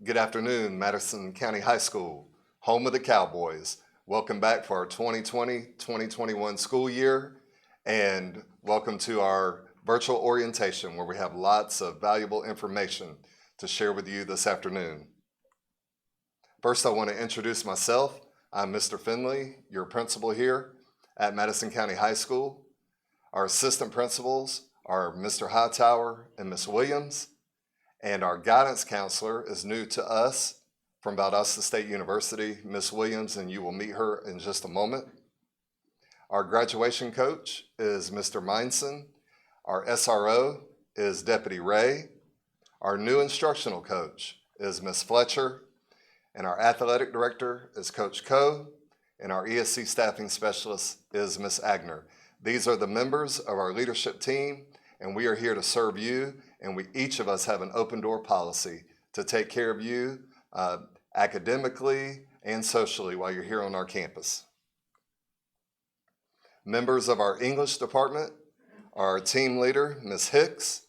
Good afternoon, Madison County High School, home of the Cowboys. Welcome back for our 2020-2021 school year, and welcome to our virtual orientation where we have lots of valuable information to share with you this afternoon. First, I want to introduce myself. I'm Mr. Finley, your principal here at Madison County High School. Our assistant principals are Mr. Hightower and Ms. Williams. And our guidance counselor is new to us from Valdosta State University, Ms. Williams, and you will meet her in just a moment. Our graduation coach is Mr. Meinson. Our SRO is Deputy Ray. Our new instructional coach is Ms. Fletcher. And our athletic director is Coach Coe. And our ESE staffing specialist is Ms. Agner. These are the members of our leadership team, and we are here to serve you. And each of us have an open door policy to take care of you academically and socially while you're here on our campus. Members of our English department are our team leader, Ms. Hicks,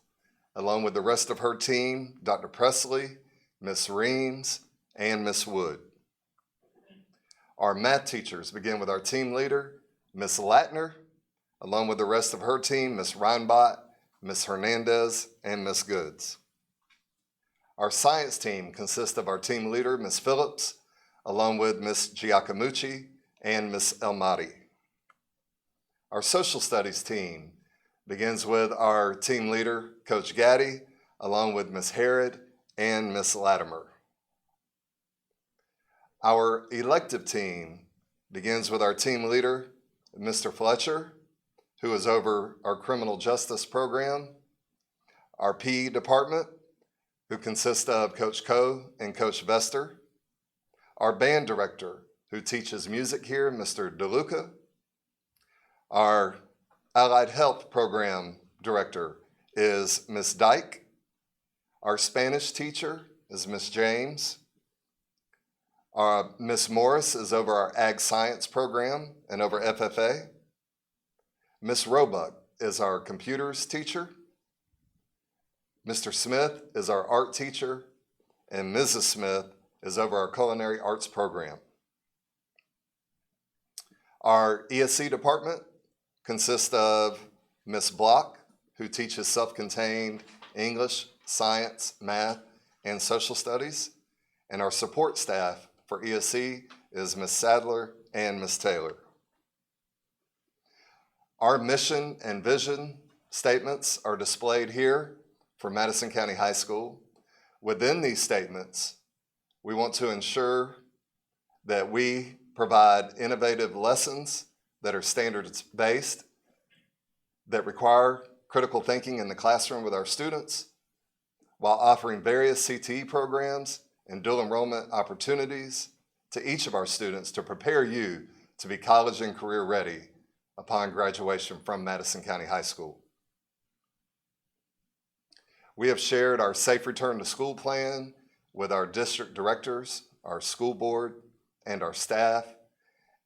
along with the rest of her team, Dr. Presley, Ms. Reams, and Ms. Wood. Our math teachers begin with our team leader, Ms. Latner, along with the rest of her team, Ms. Reinbott, Ms. Hernandez, and Ms. Goods. Our science team consists of our team leader, Ms. Phillips, along with Ms. Giacomucci and Ms. Elmati. Our social studies team begins with our team leader, Coach Gaddy, along with Ms. Harrod and Ms. Latimer. Our elective team begins with our team leader, Mr. Fletcher, who is over our criminal justice program, our PE department, who consists of Coach Coe and Coach Vester, our band director, who teaches music here, Mr. DeLuca, our allied health program director is Ms. Dyke, our Spanish teacher is Ms. James, Ms. Morris is over our ag science program and over FFA, Ms. Roebuck is our computers teacher. Mr. Smith is our art teacher, and Mrs. Smith is over our culinary arts program. Our ESE department consists of Ms. Block, who teaches self-contained English, science, math, and social studies, and our support staff for ESE is Ms. Sadler and Ms. Taylor. Our mission and vision statements are displayed here for Madison County High School. Within these statements, we want to ensure that we provide innovative lessons that are standards-based, that require critical thinking in the classroom with our students, while offering various CTE programs and dual enrollment opportunities to each of our students to prepare you to be college and career ready upon graduation from Madison County High School. We have shared our Safe Return to School plan with our district directors, our school board, and our staff,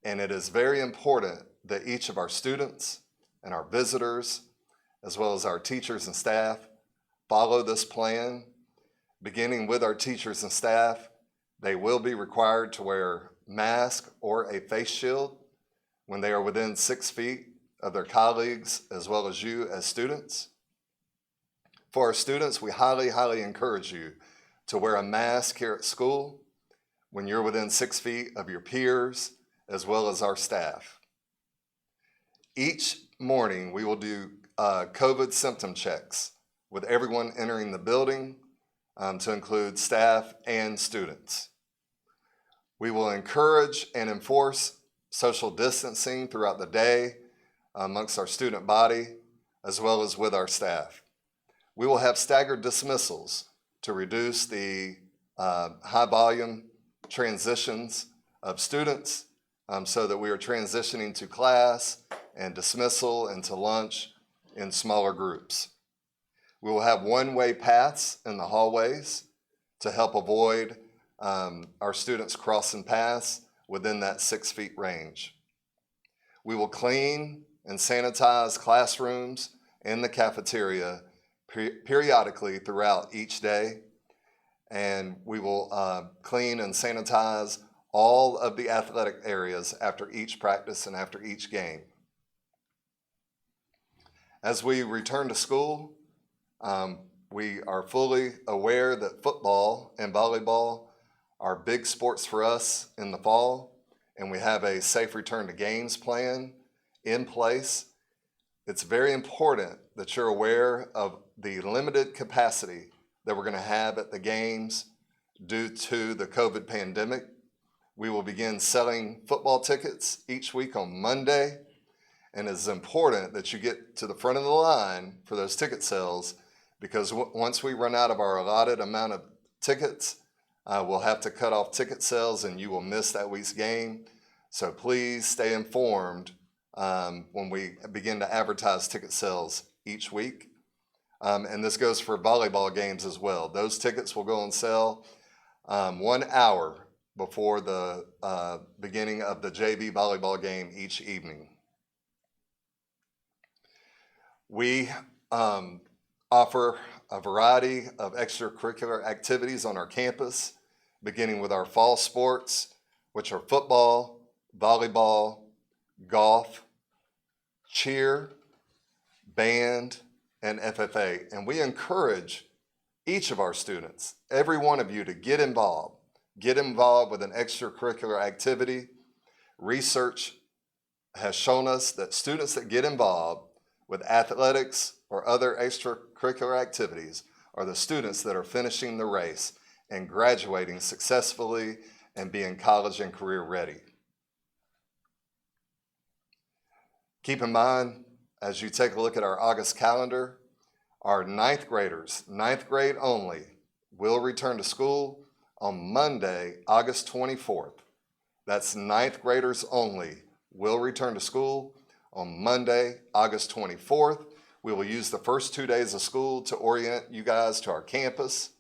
and it is very important that each of our students and our visitors, as well as our teachers and staff, follow this plan. Beginning with our teachers and staff, they will be required to wear mask or a face shield when they are within 6 feet of their colleagues as well as you as students. For our students, we highly encourage you to wear a mask here at school when you're within 6 feet of your peers as well as our staff. Each morning, we will do COVID symptom checks with everyone entering the building to include staff and students. We will encourage and enforce social distancing throughout the day amongst our student body as well as with our staff. We will have staggered dismissals to reduce the high volume transitions of students so that we are transitioning to class and dismissal and to lunch in smaller groups. We will have one-way paths in the hallways to help avoid our students crossing paths within that 6 feet range. We will clean and sanitize classrooms and the cafeteria periodically throughout each day. and we will clean and sanitize all of the athletic areas after each practice and after each game. As we return to school, we are fully aware that football and volleyball are big sports for us in the fall, and we have a safe return to games plan in place. It's very important that you're aware of the limited capacity that we're going to have at the games due to the COVID pandemic. We will begin selling football tickets each week on Monday, and it's important that you get to the front of the line for those ticket sales, because once we run out of our allotted amount of tickets, we'll have to cut off ticket sales and you will miss that week's game. So please stay informed when we begin to advertise ticket sales each week. And this goes for volleyball games as well. Those tickets will go on sale 1 hour before the beginning of the JV volleyball game each evening. We offer a variety of extracurricular activities on our campus, beginning with our fall sports, which are football, volleyball, golf, cheer, band, and FFA. And we encourage each of our students, every one of you, to get involved with an extracurricular activity. Research has shown us that students that get involved with athletics or other extracurricular activities are the students that are finishing the race and graduating successfully and being college and career ready. Keep in mind, as you take a look at our August calendar, our ninth graders, ninth grade only, will return to school on Monday, August 24th. That's ninth graders only will return to school on Monday, August 24th. We will use the first 2 days of school to orient you guys to our campus.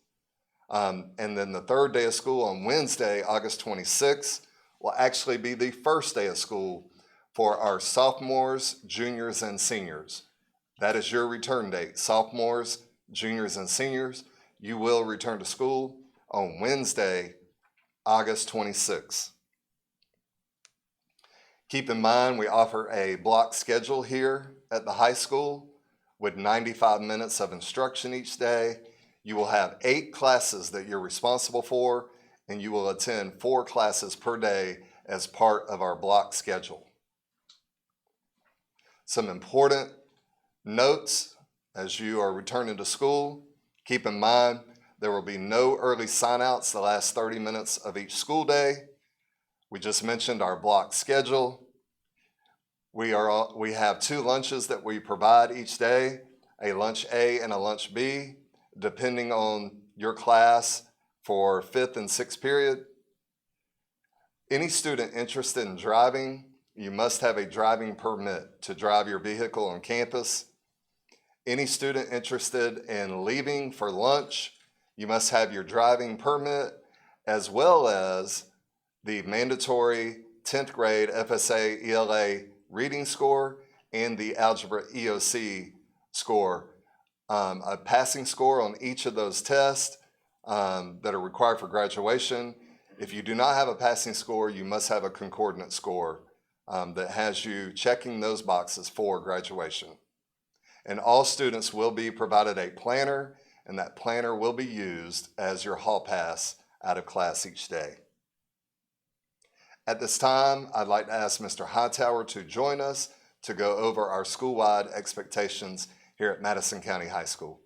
And then the third day of school on Wednesday, August 26th, will actually be the first day of school for our sophomores, juniors, and seniors. That is your return date. Sophomores, juniors, and seniors, you will return to school on Wednesday, August 26th. Keep in mind, we offer a block schedule here at the high school with 95 minutes of instruction each day. You will have 8 classes that you're responsible for, and you will attend 4 classes per day as part of our block schedule. Some important notes as you are returning to school. Keep in mind, there will be no early sign-outs the last 30 minutes of each school day. We just mentioned our block schedule. We have 2 lunches that we provide each day, a lunch A and a lunch B, depending on your class for 5th and 6th period. Any student interested in driving, you must have a driving permit to drive your vehicle on campus. Any student interested in leaving for lunch, you must have your driving permit, as well as the mandatory 10th grade FSA ELA reading score and the algebra EOC score. A passing score on each of those tests that are required for graduation. If you do not have a passing score, you must have a concordant score that has you checking those boxes for graduation. And all students will be provided a planner, and that planner will be used as your hall pass out of class each day. At this time, I'd like to ask Mr. Hightower to join us to go over our school-wide expectations here at Madison County High School.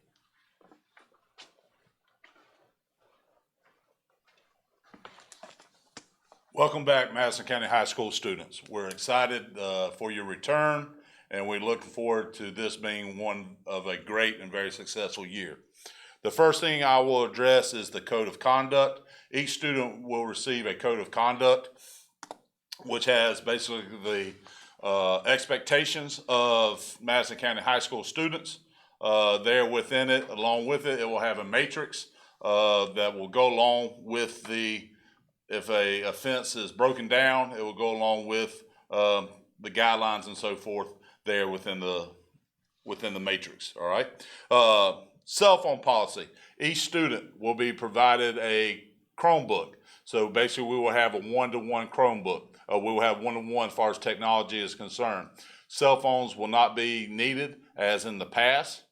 Welcome back, Madison County High School students. We're excited for your return, and we look forward to this being one of a great and very successful year. The first thing I will address is the code of conduct. Each student will receive a code of conduct, which has basically the expectations of Madison County High School students. There within it, along with it, it will have a matrix that will go along with if a offense is broken down, it will go along with the guidelines and so forth there within the matrix. All right. Cell phone policy. Each student will be provided a Chromebook. So basically we will have a one-to-one Chromebook. We will have one-to-one as far as technology is concerned. Cell phones will not be needed as in the past.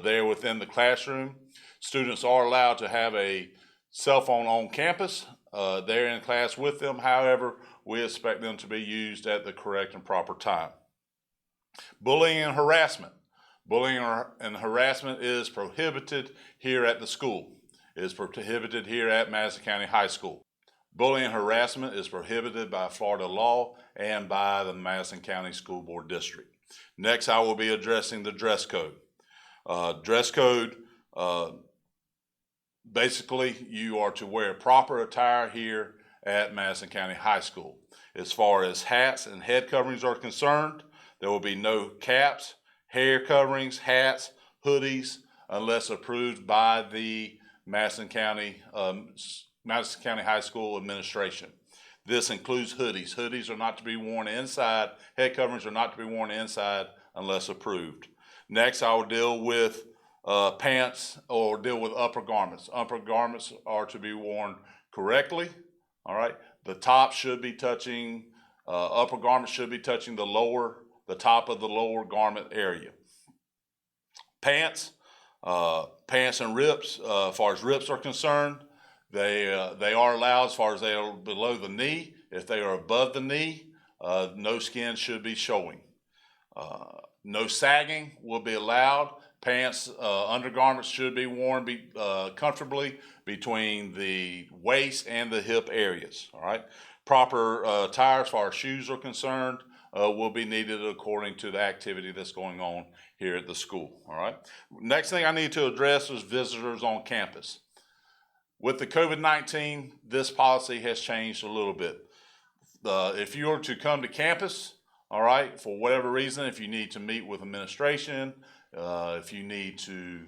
They're within the classroom. Students are allowed to have a cell phone on campus. They're in class with them. However, we expect them to be used at the correct and proper time. Bullying and harassment. Bullying and harassment is prohibited here at the school. It is prohibited here at Madison County High School. Bullying and harassment is prohibited by Florida law and by the Madison County School Board District. Next, I will be addressing the dress code. Dress code, basically you are to wear proper attire here at Madison County High School. As far as hats and head coverings are concerned, there will be no caps, hair coverings, hats, hoodies, unless approved by the Madison County High School administration. This includes hoodies. Hoodies are not to be worn inside. Head coverings are not to be worn inside unless approved. Next, I will deal with pants or deal with upper garments. Upper garments are to be worn correctly. All right. The top should be touching, upper garments should be touching the top of the lower garment area. Pants and rips, as far as rips are concerned, they are allowed as far as they are below the knee. If they are above the knee, no skin should be showing. No sagging will be allowed. Pants, undergarments should be worn comfortably between the waist and the hip areas. All right. Proper attire as far as shoes are concerned will be needed according to the activity that's going on here at the school. All right. Next thing I need to address is visitors on campus. With the COVID-19, this policy has changed a little bit. If you are to come to campus, all right, for whatever reason, if you need to meet with administration, if you need to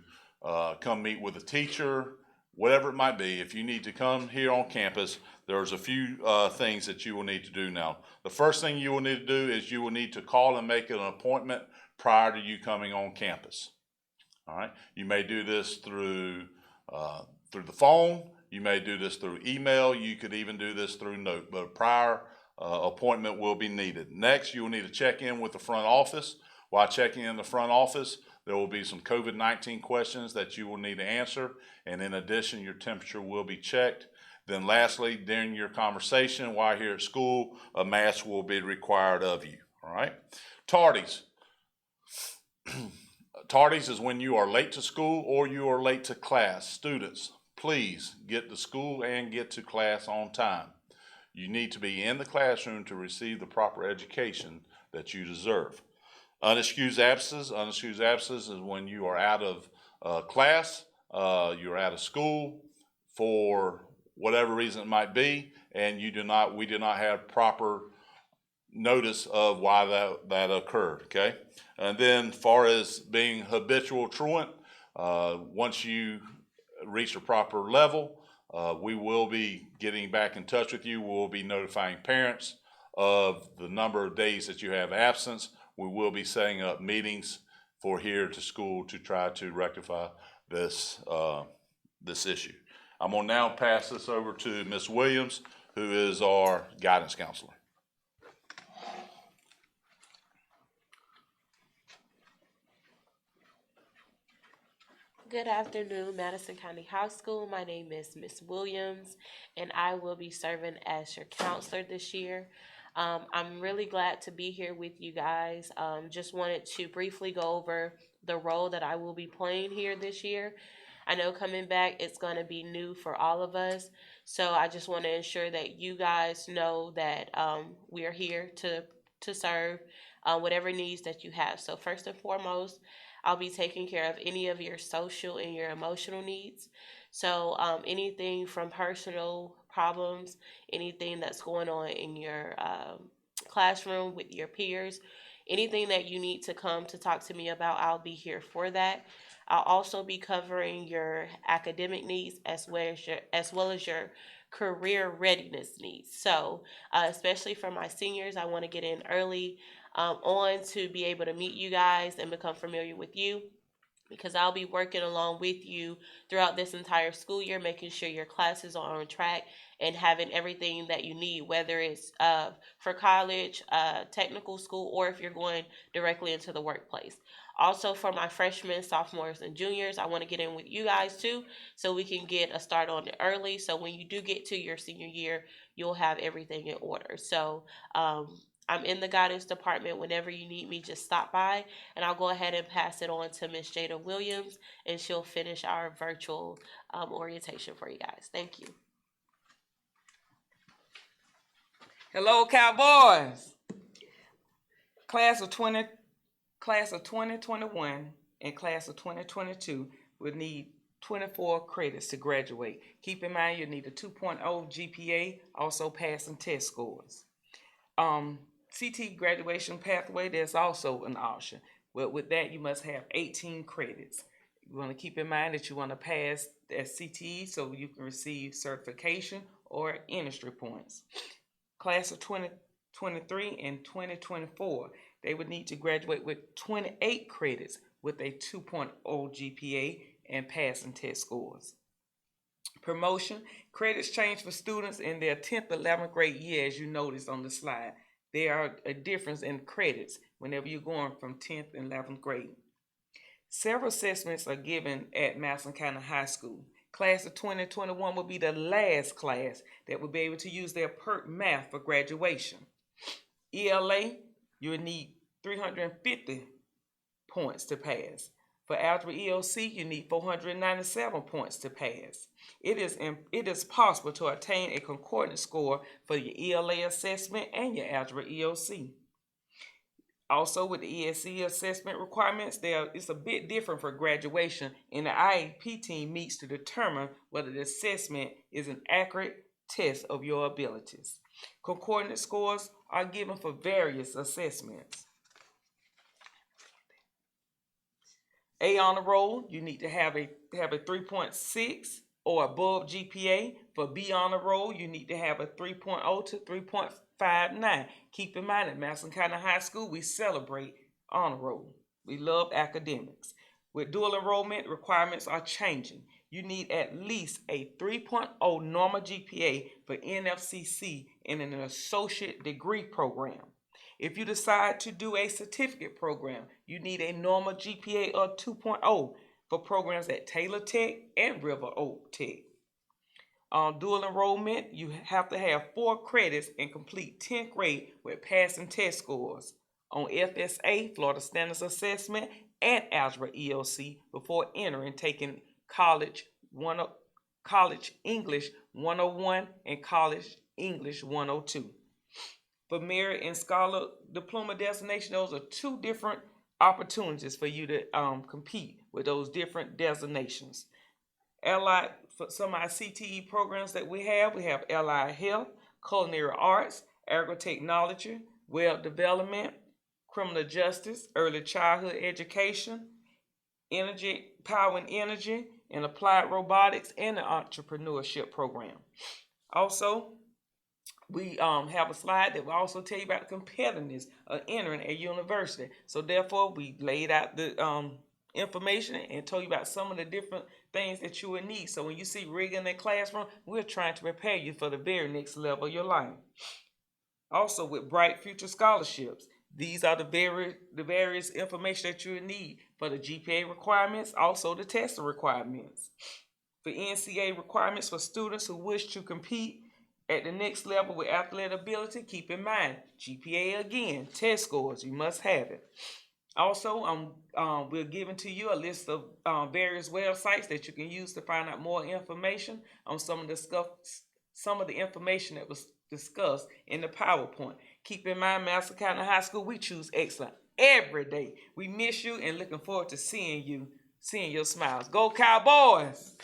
come meet with a teacher, whatever it might be, if you need to come here on campus, there's a few things that you will need to do now. The first thing you will need to do is you will need to call and make an appointment prior to you coming on campus. All right, you may do this through the phone, you may do this through email, you could even do this through note, but a prior appointment will be needed. Next, you will need to check in with the front office. While checking in the front office, there will be some COVID-19 questions that you will need to answer, and in addition, your temperature will be checked. Then lastly, during your conversation while here at school, a mask will be required of you. All right. Tardies. Tardies is when you are late to school or you are late to class. Students, please get to school and get to class on time. You need to be in the classroom to receive the proper education that you deserve. Unexcused absences is when you are out of class, you're out of school for whatever reason it might be, and we do not have proper notice of why that occurred. Okay, and then far as being habitual truant, once you reach a proper level, we will be getting back in touch with you. We'll be notifying parents of the number of days that you have absence. We will be setting up meetings for here to school to try to rectify this issue. I'm going to now pass this over to Ms. Williams, who is our guidance counselor. Good afternoon, Madison County High School. My name is Ms. Williams, and I will be serving as your counselor this year. I'm really glad to be here with you guys. Just wanted to briefly go over the role that I will be playing here this year. I know coming back, it's going to be new for all of us. So I just want to ensure that you guys know that we are here to serve whatever needs that you have. So first and foremost, I'll be taking care of any of your social and your emotional needs. So anything from personal problems, anything that's going on in your classroom with your peers, anything that you need to come to talk to me about, I'll be here for that. I'll also be covering your academic needs as well as your career readiness needs. So especially for my seniors, I want to get in early on to be able to meet you guys and become familiar with you. because I'll be working along with you throughout this entire school year, making sure your classes are on track and having everything that you need, whether it's for college, technical school, or if you're going directly into the workplace. Also, for my freshmen, sophomores, and juniors, I want to get in with you guys too, so we can get a start on it early. So when you do get to your senior year, you'll have everything in order. So I'm in the guidance department. Whenever you need me, just stop by, and I'll go ahead and pass it on to Miss Jada Williams, and she'll finish our virtual orientation for you guys. Thank you. Hello, Cowboys. Class of 2021 and class of 2022 will need 24 credits to graduate. Keep in mind you need a 2.0 GPA, also passing test scores. CTE Graduation Pathway, there's also an option. Well, with that, you must have 18 credits. You want to keep in mind that you want to pass at CTE so you can receive certification or industry points. Class of 2023 and 2024, they would need to graduate with 28 credits with a 2.0 GPA and passing test scores. Promotion, credits change for students in their 10th, 11th grade year, as you notice on the slide. There are a difference in credits whenever you're going from 10th and 11th grade. Several assessments are given at Madison County High School. Class of 2021 will be the last class that will be able to use their PERT math for graduation. ELA, you will need 350 points to pass. For Algebra EOC, you need 497 points to pass. It is possible to attain a concordance score for your ELA assessment and your Algebra EOC. Also, with the ESE Assessment Requirements, it's a bit different for graduation, and the IEP team meets to determine whether the assessment is an accurate test of your abilities. Concordance scores are given for various assessments. A honor roll, you need to have a 3.6 or above GPA. For B honor roll, you need to have a 3.0 to 3.59. Keep in mind at Madison County High School, we celebrate honor roll. We love academics. With dual enrollment, requirements are changing. You need at least a 3.0 normal GPA for NFCC in an associate degree program. If you decide to do a certificate program, you need a normal GPA of 2.0 for programs at Taylor Tech and River Oak Tech. Dual enrollment, you have to have 4 credits and complete 10th grade with passing test scores on FSA, Florida Standards Assessment, and Algebra EOC before taking College English 101 and College English 102. For merit and scholar diploma designation, those are 2 different opportunities for you to compete with those different designations. Allied, for some of our CTE programs that we have Allied Health, Culinary Arts, Agri-Technology, Web Development, Criminal Justice, Early Childhood Education, Energy, Power and Energy, and Applied Robotics, and the Entrepreneurship Program. Also, we have a slide that will also tell you about the competitiveness of entering a university. So therefore, we laid out the information and told you about some of the different things that you will need. So when you see rigging in the classroom, we're trying to prepare you for the very next level of your life. Also, with Bright Future Scholarships, these are the various information that you will need for the GPA requirements, also the testing requirements. For NCAA requirements for students who wish to compete at the next level with athletic ability, keep in mind, GPA again, test scores, you must have it. Also, we're giving to you a list of various websites that you can use to find out more information on some of the information that was discussed in the PowerPoint. Keep in mind, Madison County High School, we choose excellent every day. We miss you and looking forward to seeing your smiles. Go Cowboys!